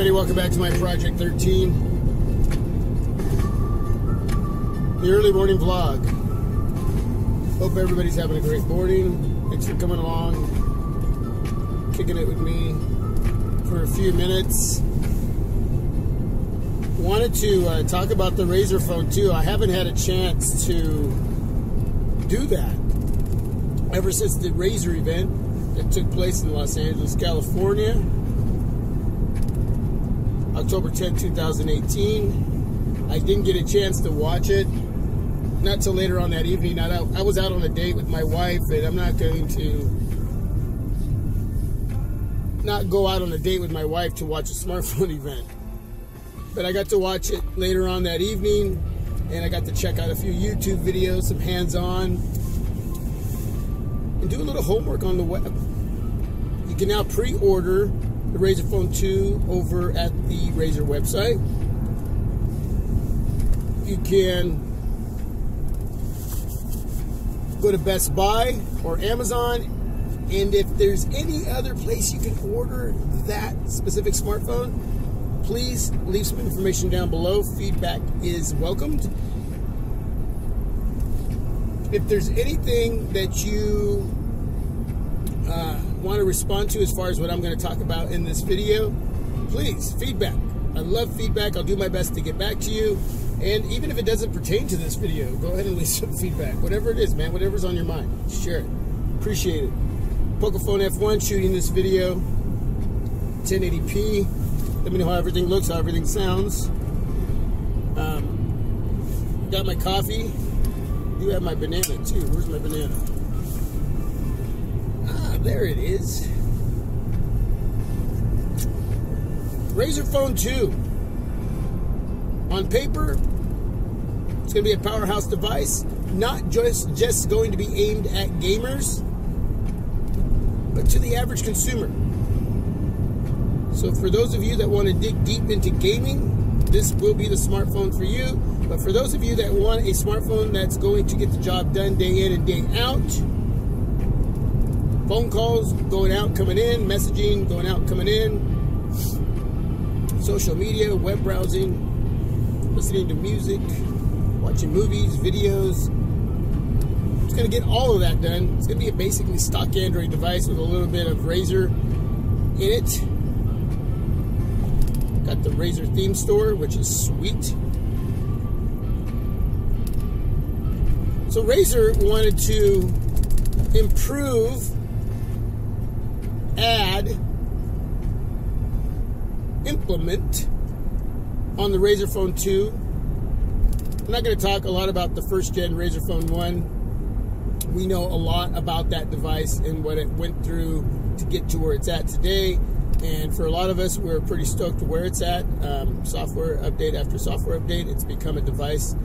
everybody, welcome back to my Project 13. The early morning vlog. Hope everybody's having a great morning. Thanks for coming along, kicking it with me for a few minutes. Wanted to talk about the Razer Phone 2. I haven't had a chance to do that ever since the Razer event that took place in Los Angeles, California, October 10, 2018. I didn't get a chance to watch it, not till later on that evening. I was out on a date with my wife, and I'm not going to not go out on a date with my wife to watch a smartphone event. But I got to watch it later on that evening, and I got to check out a few YouTube videos, some hands-on, and do a little homework on the web. You can now pre-order the Razer Phone 2 over at the Razer website. You can go to Best Buy or Amazon, and if there's any other place you can order that specific smartphone, please leave some information down below. Feedback is welcomed. If there's anything that you want to respond to as far as what I'm going to talk about in this video, please, feedback. I love feedback. I'll do my best to get back to you. And even if it doesn't pertain to this video, go ahead and leave some feedback. Whatever it is, man, whatever's on your mind, share it. Appreciate it. Pocophone F1 shooting this video, 1080p. Let me know how everything looks, how everything sounds. Got my coffee. You have my banana too. Where's my banana? Ah, there it is. Razer Phone 2. On paper, it's going to be a powerhouse device, not just going to be aimed at gamers, but to the average consumer. So for those of you that want to dig deep into gaming, this will be the smartphone for you. But for those of you that want a smartphone that's going to get the job done day in and day out, phone calls going out, coming in, messaging going out, coming in, social media, web browsing, listening to music, watching movies, videos. It's going to get all of that done. It's going to be a basically stock Android device with a little bit of Razer in it. Got the Razer theme store, which is sweet. So Razer wanted to improve, add, implement on the Razer Phone 2. I'm not going to talk a lot about the first gen Razer Phone 1. We know a lot about that device and what it went through to get to where it's at today. And for a lot of us, we're pretty stoked where it's at. Software update after software update, it's become a device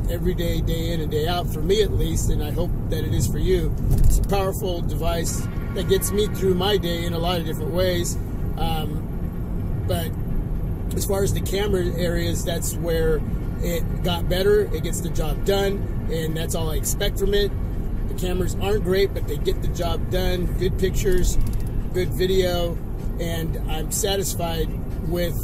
every day, day in and day out, for me at least, and I hope that it is for you. It's a powerful device that gets me through my day in a lot of different ways. But as far as the camera areas, that's where it got better. It gets the job done, and that's all I expect from it. The cameras aren't great, but they get the job done. Good pictures, good video, and I'm satisfied with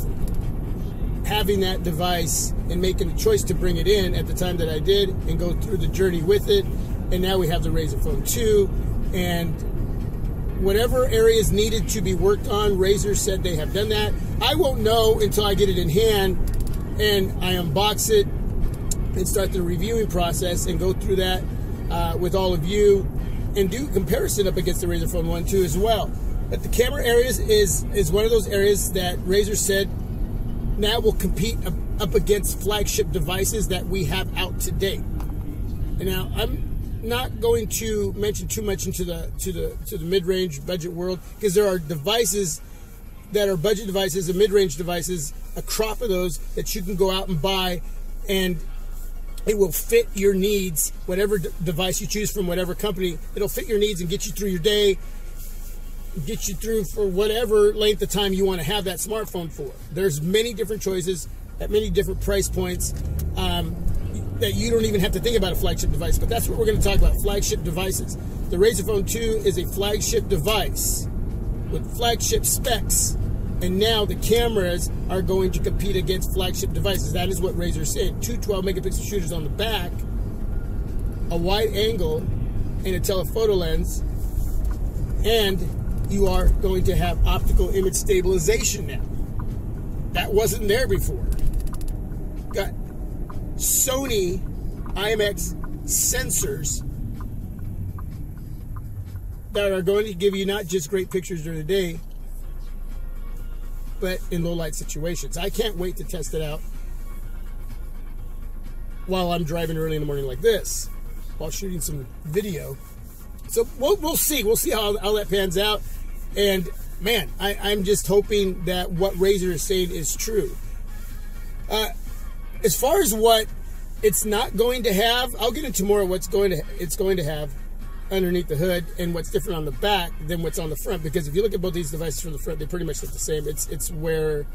having that device and making the choice to bring it in at the time that I did and go through the journey with it. And now we have the Razer Phone 2, and whatever areas needed to be worked on, Razer said they have done that. I won't know until I get it in hand and I unbox it and start the reviewing process and go through that with all of you and do comparison up against the Razer Phone 1 2 as well. But the camera areas is one of those areas that Razer said now will compete up against flagship devices that we have out today. And now I'm not going to mention too much into the mid-range budget world, because there are devices that are budget devices and mid-range devices, a crop of those that you can go out and buy, and it will fit your needs. Whatever device you choose from whatever company, it'll fit your needs and get you through your day, get you through for whatever length of time you want to have that smartphone for. There's many different choices at many different price points that you don't even have to think about a flagship device. But that's what we're going to talk about, flagship devices. The Razer Phone 2 is a flagship device with flagship specs And now the cameras are going to compete against flagship devices. That is what Razer said. Two 12-megapixel shooters on the back, a wide angle, and a telephoto lens. And you are going to have optical image stabilization now. That wasn't there before. Got Sony IMX sensors that are going to give you not just great pictures during the day, but in low light situations. I can't wait to test it out while I'm driving early in the morning like this, while shooting some video. So we'll see. We'll see how that pans out. And man, I'm just hoping that what Razer is saying is true. As far as what it's not going to have, I'll get into more of it's going to have underneath the hood and what's different on the back than what's on the front. Because if you look at both these devices from the front, they pretty much look the same. It's where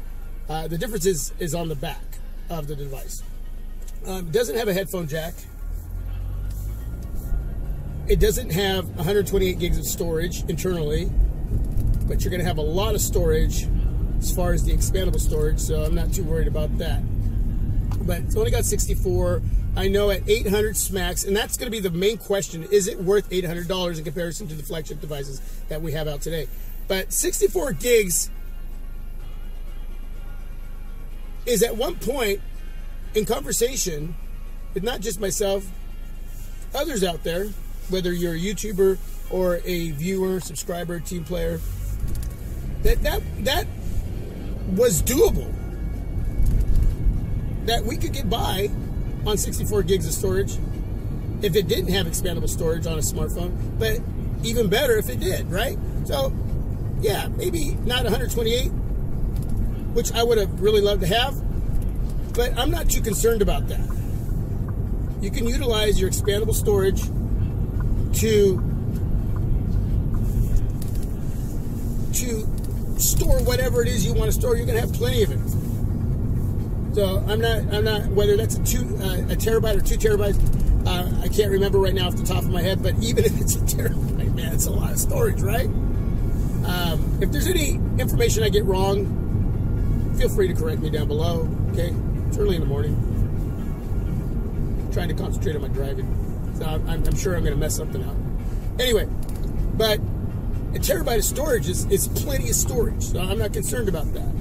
the difference is on the back of the device. It doesn't have a headphone jack. It doesn't have 128 gigs of storage internally, but you're going to have a lot of storage as far as the expandable storage, so I'm not too worried about that. But it's only got 64. I know at 800 smacks, and that's going to be the main question, is it worth $800 in comparison to the flagship devices that we have out today? But 64 gigs is at one point in conversation with not just myself, others out there, whether you're a YouTuber or a viewer, subscriber, team player, that was doable. That we could get by on 64 gigs of storage if it didn't have expandable storage on a smartphone, but even better if it did, right? So, yeah, maybe not 128, which I would have really loved to have, but I'm not too concerned about that. You can utilize your expandable storage to store whatever it is you want to store. You're going to have plenty of it. So I'm not whether that's a terabyte or 2 terabytes. I can't remember right now off the top of my head, but even if it's a terabyte, man, it's a lot of storage, right? If there's any information I get wrong, feel free to correct me down below. Okay, it's early in the morning. I'm trying to concentrate on my driving, so I'm sure I'm going to mess something up. Anyway, but a terabyte of storage is plenty of storage, so I'm not concerned about that.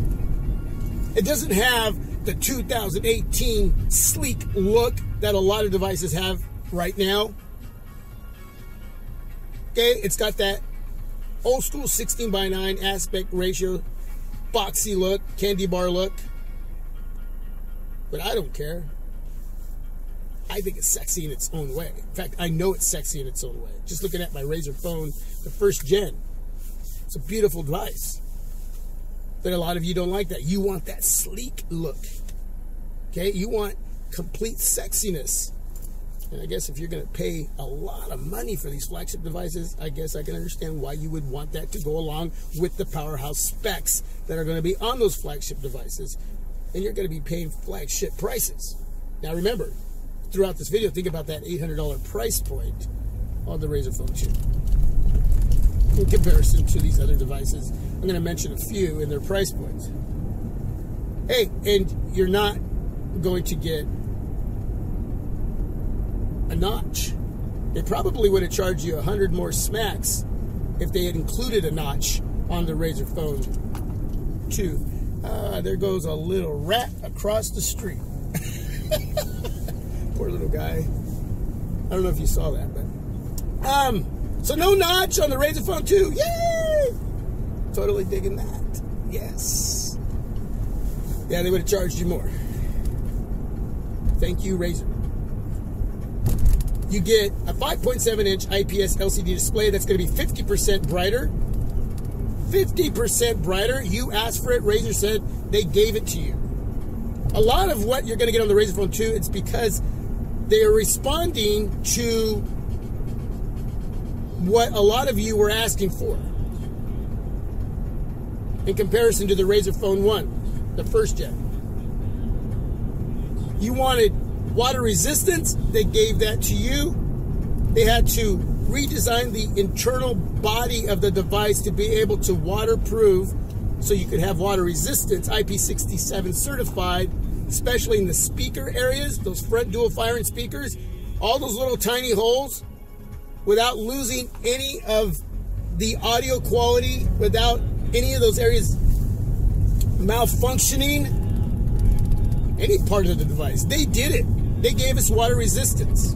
It doesn't have the 2018 sleek look that a lot of devices have right now. Okay, it's got that old school 16:9 aspect ratio, boxy look, candy bar look. But I don't care. I think it's sexy in its own way. In fact, I know it's sexy in its own way. Just looking at my Razer Phone, the first gen. It's a beautiful device. But a lot of you don't like that. You want that sleek look. Okay? You want complete sexiness. And I guess if you're going to pay a lot of money for these flagship devices, I guess I can understand why you would want that to go along with the powerhouse specs that are going to be on those flagship devices. And you're going to be paying flagship prices. Now remember, throughout this video, think about that $800 price point on the Razer Phone 2 in comparison to these other devices. I'm going to mention a few in their price points. Hey, and you're not going to get a notch. They probably would have charged you 100 more smacks if they had included a notch on the Razer Phone 2. There goes a little rat across the street. Poor little guy. I don't know if you saw that, but so no notch on the Razer Phone 2. Yay! Totally digging that. Yes. Yeah, they would have charged you more. Thank you, Razer. You get a 5.7-inch IPS LCD display that's going to be 50% brighter. 50% brighter. You asked for it. Razer said they gave it to you. A lot of what you're going to get on the Razer Phone 2, it's because they are responding to what a lot of you were asking for in comparison to the Razer Phone 1, the first gen. You wanted water resistance, they gave that to you. They had to redesign the internal body of the device to be able to waterproof so you could have water resistance, IP67 certified, especially in the speaker areas, those front dual firing speakers, all those little tiny holes, without losing any of the audio quality, without any of those areas malfunctioning, any part of the device. They did it. They gave us water resistance.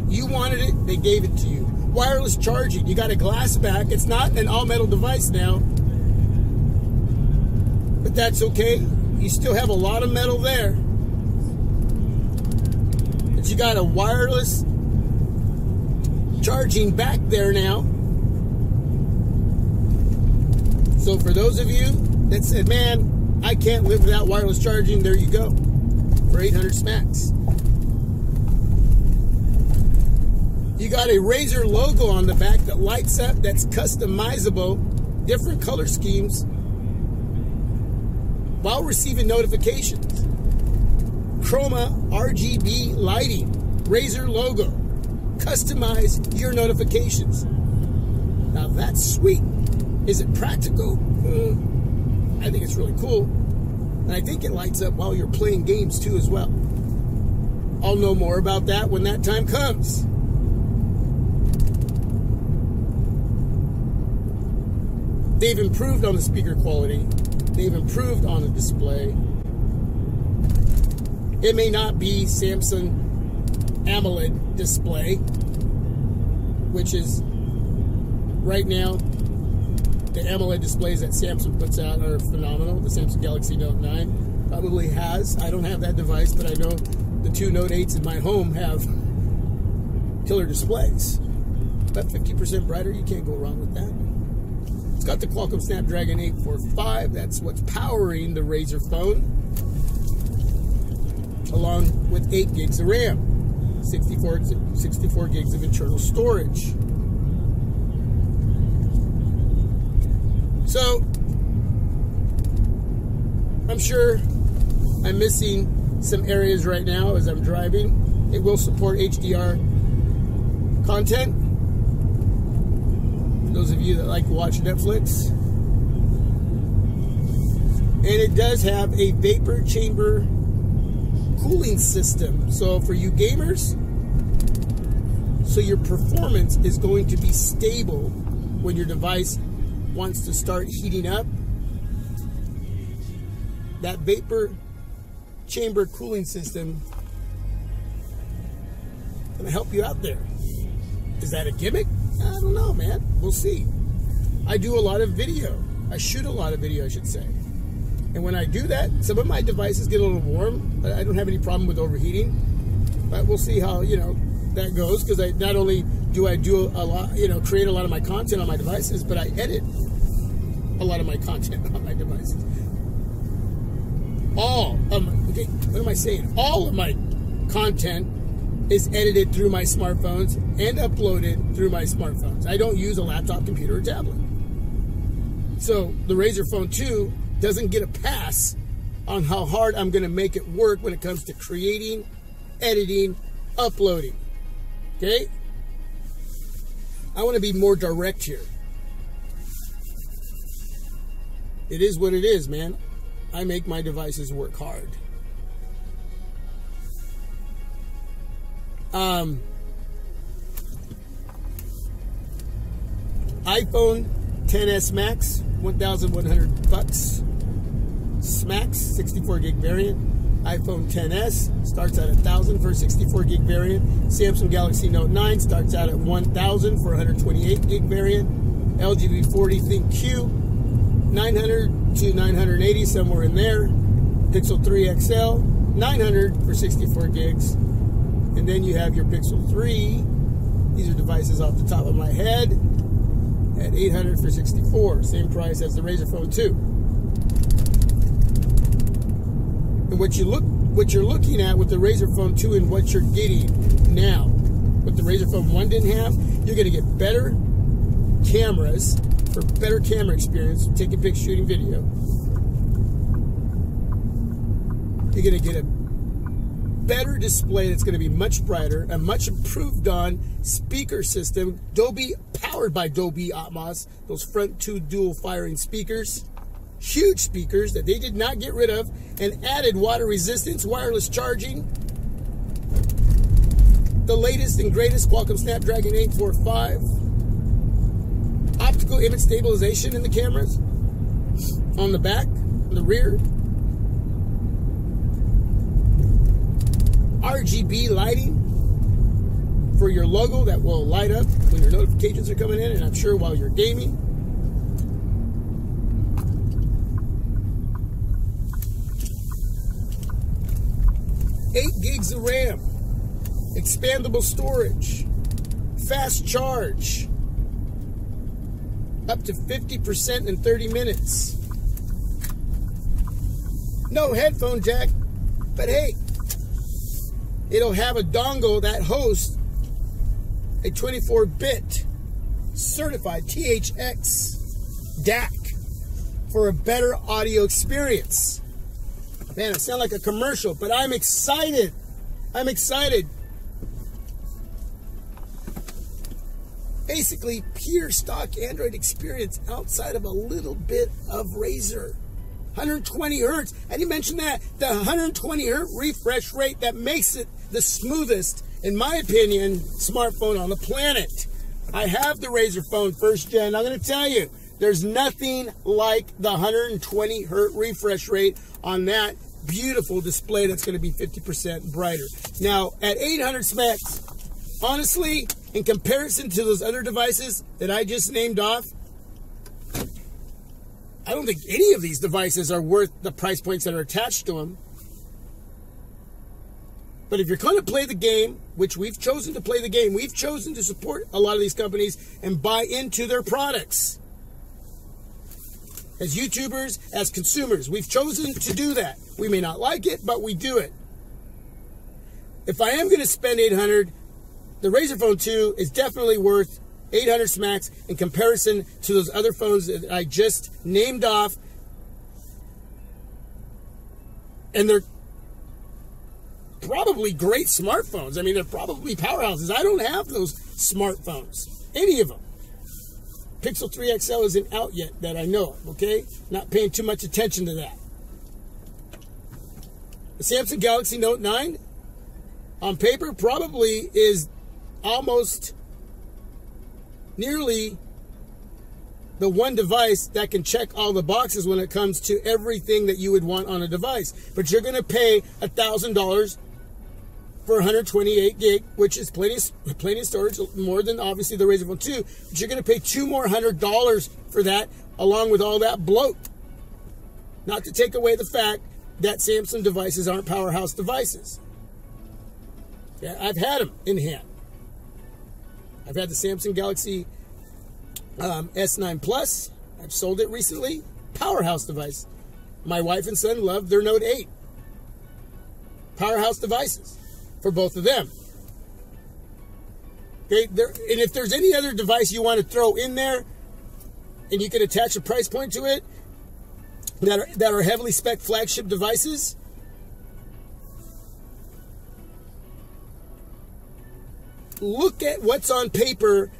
You wanted it, they gave it to you. Wireless charging, you got a glass back. It's not an all-metal device now, but that's okay. You still have a lot of metal there. But you got a wireless charging back there now. So for those of you that said, man, I can't live without wireless charging, there you go, for 800 smacks. You got a Razer logo on the back that lights up, that's customizable, different color schemes, while receiving notifications. Chroma RGB lighting, Razer logo. Customize your notifications. Now that's sweet. Is it practical? I think it's really cool. And I think it lights up while you're playing games too as well. I'll know more about that when that time comes. They've improved on the speaker quality. They've improved on the display. It may not be Samsung AMOLED display, which is right now, the AMOLED displays that Samsung puts out are phenomenal. The Samsung Galaxy Note 9 probably has. I don't have that device, but I know the two Note 8s in my home have killer displays. About 50% brighter, you can't go wrong with that. It's got the Qualcomm Snapdragon 845. That's what's powering the Razer phone, along with 8 gigs of RAM, 64 gigs of internal storage. So, I'm sure I'm missing some areas right now as I'm driving. It will support HDR content. Those of you that like to watch Netflix. And it does have a vapor chamber cooling system. So for you gamers, so your performance is going to be stable when your device wants to start heating up. That vapor chamber cooling system gonna help you out there. Is that a gimmick? I don't know, man. We'll see. I do a lot of video. I shoot a lot of video, I should say. And when I do that, some of my devices get a little warm, but I don't have any problem with overheating. But we'll see how, that goes, because not only do I do a lot, create a lot of my content on my devices, but I edit a lot of my content on my devices. All of my content is edited through my smartphones and uploaded through my smartphones. I don't use a laptop, computer, or tablet. So the Razer Phone 2 doesn't get a pass on how hard I'm going to make it work when it comes to creating, editing, uploading. Okay? I want to be more direct here. It is what it is, man. I make my devices work hard. iPhone XS Max, $1,100. Max, 64 gig variant. iPhone XS starts at $1,000 for a 64 gig variant. Samsung Galaxy Note 9 starts out at $1,000 for a 128 gig variant. LG V40 ThinQ, 900 to 980, somewhere in there. Pixel 3 XL, 900 for 64 gigs. And then you have your Pixel 3. These are devices off the top of my head at 800 for 64. Same price as the Razer Phone 2. And what you're looking at with the Razer Phone 2 and what you're getting now, what the Razer Phone 1 didn't have, you're going to get better cameras for better camera experience, taking pics, shooting video. You're going to get a better display that's going to be much brighter, a much improved on speaker system, powered by Dolby Atmos, those front two dual firing speakers. huge speakers that they did not get rid of, and added water resistance, wireless charging, the latest and greatest Qualcomm Snapdragon 845, optical image stabilization in the cameras, on the back, on the rear, RGB lighting for your logo that will light up when your notifications are coming in, and I'm sure while you're gaming. Eight gigs of RAM, expandable storage, fast charge, up to 50% in 30 minutes. No headphone jack, but hey, it'll have a dongle that hosts a 24-bit certified THX DAC for a better audio experience. Man, it sounds like a commercial, but I'm excited. I'm excited. Basically, pure stock Android experience outside of a little bit of Razer. 120 hertz. I didn't mention that. The 120 hertz refresh rate that makes it the smoothest, in my opinion, smartphone on the planet. I have the Razer Phone first gen. I'm going to tell you, there's nothing like the 120 hertz refresh rate on that beautiful display that's going to be 50% brighter. Now, at 800 specs, honestly, in comparison to those other devices that I just named off, I don't think any of these devices are worth the price points that are attached to them. But if you're going to play the game, which we've chosen to play the game, we've chosen to support a lot of these companies and buy into their products. As YouTubers, as consumers, we've chosen to do that. We may not like it, but we do it. If I am going to spend $800, the Razer Phone 2 is definitely worth 800 smacks in comparison to those other phones that I just named off. And they're probably great smartphones. I mean, they're probably powerhouses. I don't have those smartphones, any of them. Pixel 3 XL isn't out yet that I know of, okay? Not paying too much attention to that. The Samsung Galaxy Note 9, on paper, probably is almost nearly the one device that can check all the boxes when it comes to everything that you would want on a device. But you're going to pay $1,000 for 128 gig, which is plenty of storage, more than obviously the Razer Phone 2. But you're going to pay $200 more for that, along with all that bloat. Not to take away the fact that Samsung devices aren't powerhouse devices. Yeah, I've had them in hand. I've had the Samsung Galaxy S9 Plus. I've sold it recently. Powerhouse device. My wife and son love their Note 8. Powerhouse devices for both of them. Okay, and if there's any other device you want to throw in there, and you can attach a price point to it, that are heavily spec flagship devices, look at what's on paper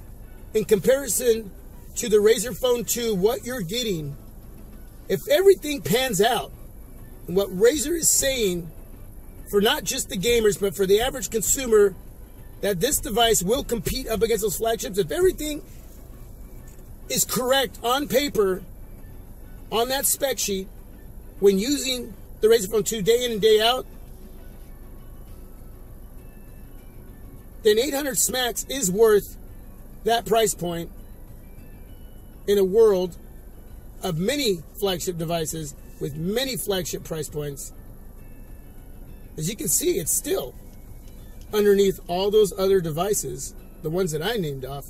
in comparison to the Razer Phone 2, what you're getting. If everything pans out, and what Razer is saying, for not just the gamers, but for the average consumer, that this device will compete up against those flagships, if everything is correct on paper, on that spec sheet, when using the Razer Phone 2 day in and day out, then 800 smacks is worth that price point in a world of many flagship devices with many flagship price points. As you can see, it's still underneath all those other devices, the ones that I named off,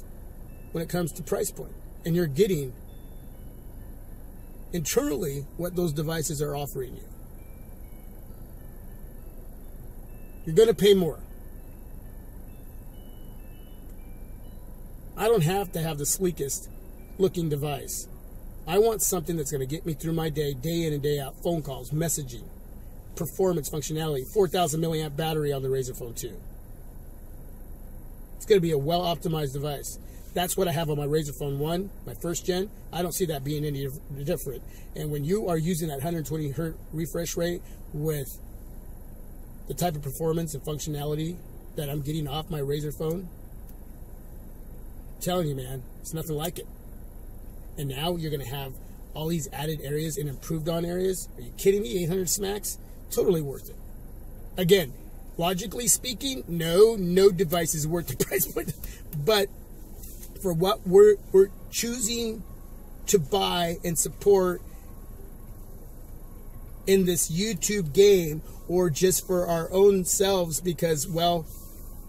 when it comes to price point. And you're getting internally what those devices are offering you. You're going to pay more. I don't have to have the sleekest looking device. I want something that's going to get me through my day in and day out. Phone calls, messaging, performance, functionality, 4,000 milliamp battery on the Razer Phone 2. It's going to be a well-optimized device. That's what I have on my Razer Phone 1, my first gen. I don't see that being any different. And when you are using that 120 hertz refresh rate with the type of performance and functionality that I'm getting off my Razer Phone, I'm telling you, man, it's nothing like it. And now you're going to have all these added areas and improved on areas. Are you kidding me? 800 smacks? Totally worth it. Again, logically speaking, no device is worth the price point. But for what we're choosing to buy and support in this YouTube game, or just for our own selves, because, well,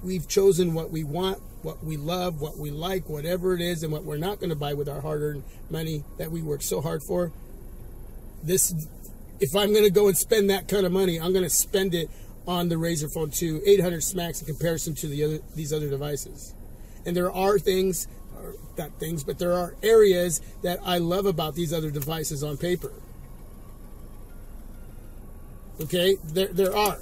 we've chosen what we want, what we love, what we like, whatever it is, and what we're not going to buy with our hard-earned money that we work so hard for. If I'm going to go and spend that kind of money, I'm going to spend it on the Razer Phone 2 800 smacks in comparison to these other devices. And there are things, or not things, but there are areas that I love about these other devices on paper. Okay, there are.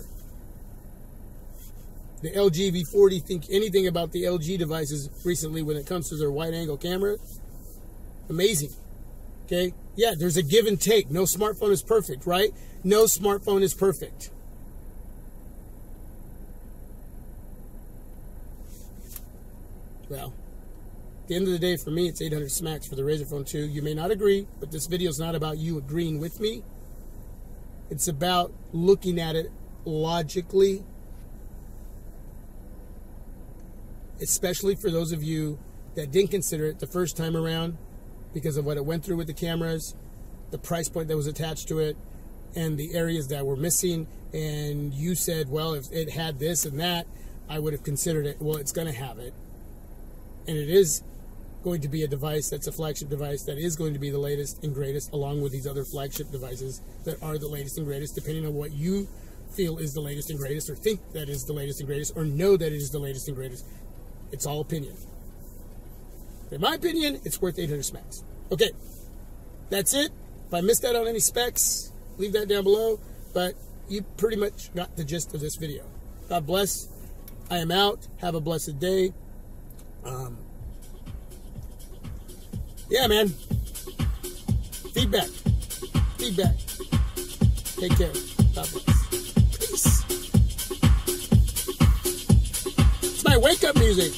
The LG V40, think anything about the LG devices recently when it comes to their wide-angle camera, amazing. Okay, yeah, there's a give and take. No smartphone is perfect, right? No smartphone is perfect. Well, at the end of the day, for me, it's 800 smacks for the Razer Phone 2. You may not agree, but this video is not about you agreeing with me. It's about looking at it logically, especially for those of you that didn't consider it the first time around because of what it went through with the cameras, the price point that was attached to it, and the areas that were missing. And you said, well, if it had this and that, I would have considered it. Well, it's going to have it. And it is going to be a device that's a flagship device that is going to be the latest and greatest, along with these other flagship devices that are the latest and greatest, depending on what you feel is the latest and greatest, or think that is the latest and greatest, or know that it is the latest and greatest. It's all opinion. In my opinion, it's worth 800 smacks. Okay, that's it. If I missed out on any specs, leave that down below. But you pretty much got the gist of this video. God bless. I am out. Have a blessed day. Yeah, man. Feedback. Take care. God bless. Peace. It's my wake-up music.